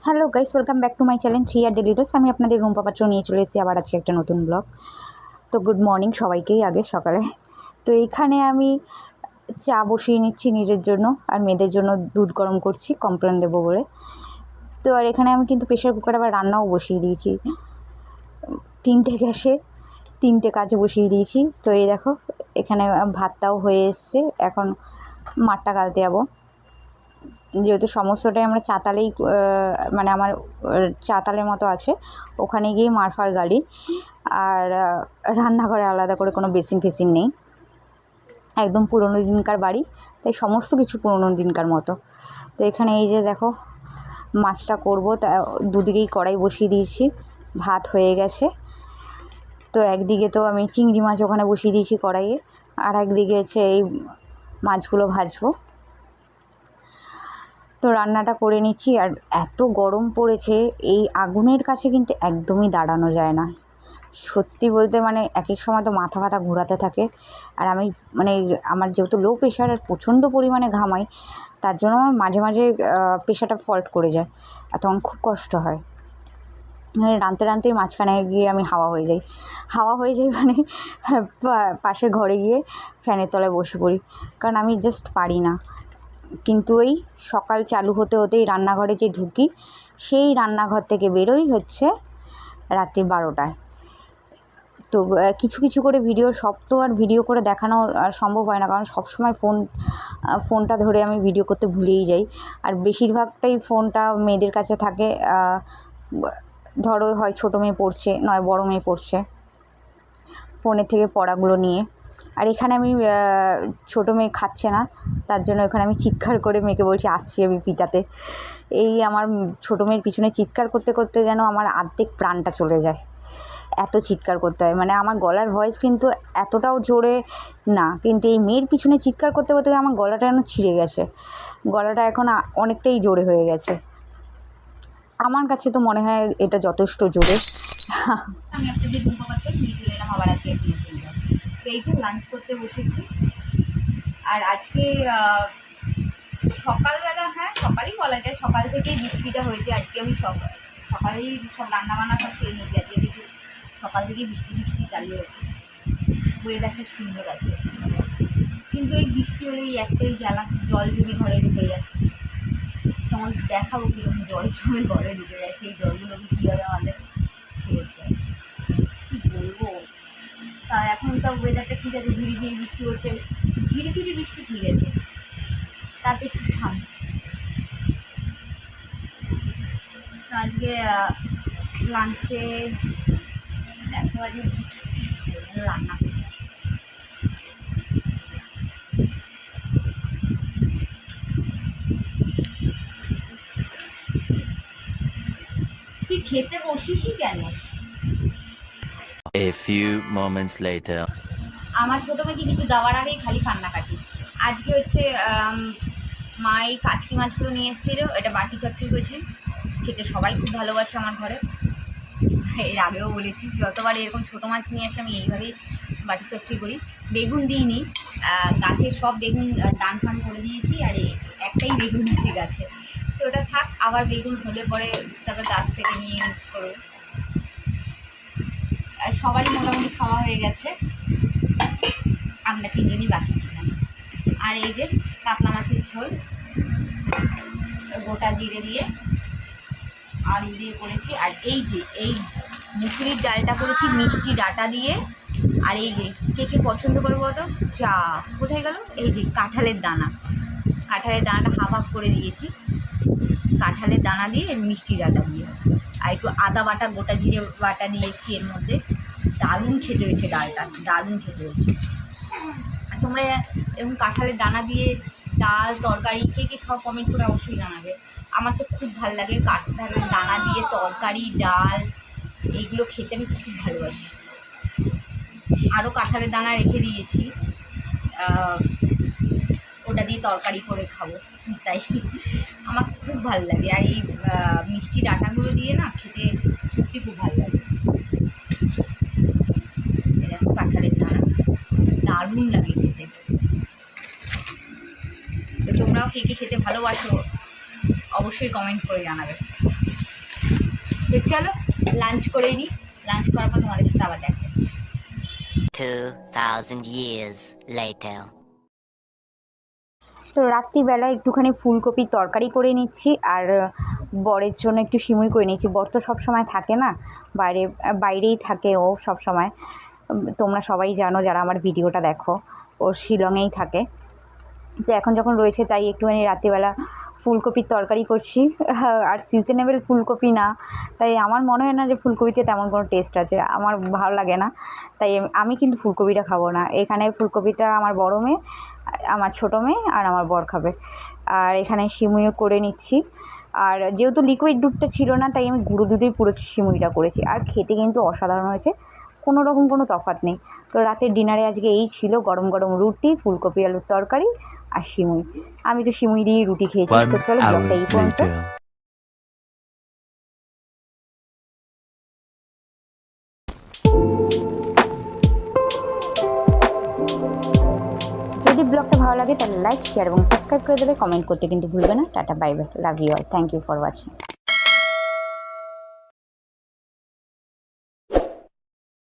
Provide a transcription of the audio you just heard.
Hello guys, welcome back to my channel three R daily dose. আমি আপনাদের রুম্পা পাত্র নিয়ে চলে এসেছি আবার আজকে একটা নতুন ব্লগ। তো গুড মর্নিং সবাইকেই আগে সকালে। তো এইখানে আমি চা বসিয়ে নিচ্ছি নিজের জন্য, আর মেয়েদের জন্য দুধ গরম করছি কমপ্লেন দেবো বলে। তো আর এখানে আমি কিন্তু প্রেশার কুকার আবার রান্নাও বসিয়ে দিয়েছি, 3টে গ্যাসে 3টে কাজে বসিয়ে দিয়েছি। তো এই দেখো এখানে ভাতটাও হয়ে এসছে, এখন মাঠটা গালতে যাবো। যেহেতু সমস্তটাই আমরা চাতালেই, মানে আমার চাতালের মতো আছে, ওখানে গিয়ে মারফার গাড়ি। আর রান্নাঘরে আলাদা করে কোনো বেসিন ফেসিন নেই, একদম পুরোনো দিনকার বাড়ি, তাই সমস্ত কিছু পুরোনো দিনকার মতো। তো এখানে এই যে দেখো মাছটা করব, তা দুদিকেই কড়াই বসিয়ে দিয়েছি, ভাত হয়ে গেছে। তো একদিকে তো আমি চিংড়ি মাছ ওখানে বসিয়ে দিয়েছি কড়াইয়ে, আর একদিকে হচ্ছে এই মাছগুলো ভাজবো। তো রান্নাটা করে নিচ্ছি। আর এত গরম পড়েছে, এই আগুনের কাছে কিন্তু একদমই দাঁড়ানো যায় না। সত্যি বলতে মানে এক এক সময় তো মাথা ব্যথা ঘোরাতে থাকে। আর আমি মানে আমার যেহেতু লো প্রেশার আর প্রচণ্ড পরিমাণে ঘামাই, তার জন্য আমার মাঝে মাঝে প্রেশারটা ফল্ট করে যায়, আর তখন খুব কষ্ট হয়। মানে রাঁধতে রাঁধতেই মাঝখানে গিয়ে আমি হাওয়া হয়ে যাই মানে পাশে ঘরে গিয়ে ফ্যানের তলায় বসে পড়ি, কারণ আমি জাস্ট পারি না। কিন্তু ওই সকাল চালু হতে হতেই রান্নাঘরে যে ঢুকি, সেই রান্নাঘর থেকে বেরোই হচ্ছে রাত্রি 12টায়। তো কিছু কিছু করে ভিডিও, সব তো আর ভিডিও করে দেখানো সম্ভব হয় না, কারণ সবসময় ফোনটা ধরে আমি ভিডিও করতে ভুলেই যাই। আর বেশিরভাগটাই ফোনটা মেয়েদের কাছে থাকে। ধরো হয় ছোটো মেয়ে পড়ছে, নয় বড়ো মেয়ে পড়ছে, ফোনের থেকে পড়াগুলো নিয়ে। আর এখানে আমি ছোটো মেয়ে খাচ্ছে না, তার জন্য এখানে আমি চিৎকার করে মেয়েকে বলছি আসছি আমি পিটাতে। এই আমার ছোটো মেয়ের পিছনে চিৎকার করতে করতে যেন আমার অর্ধেক প্রাণটা চলে যায়, এত চিৎকার করতে হয়। মানে আমার গলার ভয়েস কিন্তু এতটাও জোরে না, কিন্তু এই মেয়ের পিছনে চিৎকার করতে করতে আমার গলাটা যেন ছিঁড়ে গেছে, গলাটা এখন অনেকটাই জোরে হয়ে গেছে। আমার কাছে তো মনে হয় এটা যথেষ্ট জোরে। আমি আপনাদের রুম্পা পাত্র নিয়ে চলে এলাম আবার আজকে একদিন। তো এই যে লাঞ্চ করতে বসেছি। আর আজকে সকালবেলা, হ্যাঁ সকালই বলা যায়, সকাল থেকেই বৃষ্টিটা হয়েছে। আজকে আমি সকালেই সব রান্নাবান্না সব খেয়ে নিয়েছি। আজকে দেখি সকাল থেকেই বৃষ্টি চালু হয়েছে, ওয়েদারটা সুন্দর আছে। কিন্তু এই বৃষ্টি হলে এই একটাই জ্বালা, জল জমে ঘরে ঢুকে যায়। তখন দেখাবো কীরকম জল জমে ঘরে ঢুকে যায়, সেই জলগুলো কীভাবে আমাদের করতে হয় কী বলবো। তা এখন তো ওয়েদারটা ঠিক আছে, ঝিরি বৃষ্টি হচ্ছে, ঝিরি বৃষ্টি ঠিক আছে, তাতে একটু ঠান্ডা। আজকে লাঞ্চে দেখো আজকে রান্না করছি। তুই খেতে বসিসই কেন? A few moments later. আমার ছোটো মেয়েকে কিছু দেওয়ার আগেই খালি কান্নাকাটি। আজকে হচ্ছে মা এই কাচকি মাছগুলো নিয়ে এসেছিলো, এটা বাটি চচ্চড়ি করেছি, খেতে সবাই খুব ভালোবাসে আমার ঘরে। এর আগেও বলেছি, যতবার এরকম ছোটো মাছ নিয়ে আসে আমি এইভাবেই বাটি চচ্চড়ি করি। বেগুন দিইনি, গাছের সব বেগুন দান ফান করে দিয়েছি, আর একটাই বেগুন আছে গাছে, তো ওটা থাক, আবার বেগুন হলে পরে তারপর গাছ থেকে নিয়ে ইউজ করবো। সবারই মোটামুটি খাওয়া হয়ে গেছে, আমরা 3জনই বাকি ছিলাম। আর এই যে কাতলা মাছের ঝোল, গোটা জিরে দিয়ে আলু দিয়ে করেছি। আর এই যে এই মুসুরির ডালটা করেছি মিষ্টি ডাঁটা দিয়ে। আর এই যে কে পছন্দ করবো তো চা কোথায় গেল, এই যে কাঁঠালের দানাটা হাফ করে দিয়েছি, কাঁঠালের দানা দিয়ে মিষ্টি ডাঁটা দিয়ে, আর একটু আদা বাটা গোটা জিরে বাটা দিয়েছি এর মধ্যে। দারুণ খেতে হয়েছে ডালটা, দারুণ খেতে হয়েছে। তোমরা এরকম কাঁঠালের দানা দিয়ে ডাল তরকারি কে খাও কমেন্ট করে অবশ্যই জানাবে। আমার তো খুব ভালো লাগে কাঁঠালের দানা দিয়ে তরকারি, ডাল, এইগুলো খেতে আমি খুব ভালোবাসি। আরও কাঁঠালের দানা রেখে দিয়েছি, ওটা দিয়ে তরকারি করে খাবো, তাই আমার খুব ভালো লাগে। আর এই মিষ্টি ডাঁটাগুলো দিয়ে না খেতে সত্যি খুব ভালো লাগে। এরকম কাঁঠালের দানা দারুণ লাগে খেতে। তো তোমরাও কে খেতে ভালোবাসো অবশ্যই কমেন্ট করে জানাবে। তো চলো লাঞ্চ করেই নিই, লাঞ্চ করার পর তোমাদের সাথে আবার দেখা যাচ্ছে। 2000 years later. তো রাত্রিবেলা একটুখানি ফুলকপির তরকারি করে নিচ্ছি, আর বরের জন্য একটু সিমুই করে নিচ্ছি। বর তো সবসময় থাকে না, বাইরেই থাকে ও সব সময়। তোমরা সবাই জানো যারা আমার ভিডিওটা দেখো, ও শিলংয়েই থাকে। তো এখন যখন রয়েছে তাই একটুখানি রাত্রিবেলা ফুলকপির তরকারি করছি। আর সিজনেবল ফুলকপি না, তাই আমার মনে হয় না যে ফুলকপিতে তেমন কোনো টেস্ট আছে, আমার ভালো লাগে না। তাই আমি কিন্তু ফুলকপিটা খাবো না। এখানে ফুলকপিটা আমার বড় মেয়ে, আমার ছোটো মেয়ে আর আমার বর খাবে। আর এখানে সিমুইও করে নিচ্ছি। আর যেহেতু লিকুইড দুধটা ছিল না, তাই আমি গুঁড়ো দুধেই পুরো সিমুইটা করেছি। আর খেতে কিন্তু অসাধারণ হয়েছে, কোনো রকম কোনো তফাৎ নেই। তো রাতের ডিনারে আজকে এই ছিল, গরম গরম রুটি, ফুলকপি আলুর তরকারি আর সিমুই। আমি তো সিমুই দিয়েই রুটি খেয়েছি। তো 1 চলো hour ব্লগটা এই পর্যন্ত। later. যদি ব্লগটা ভালো লাগে তাহলে লাইক, শেয়ার এবং সাবস্ক্রাইব করে দেবে। কমেন্ট করতে কিন্তু ভুলবে না। Ta ta, bye bye, love you all, thank you for watching.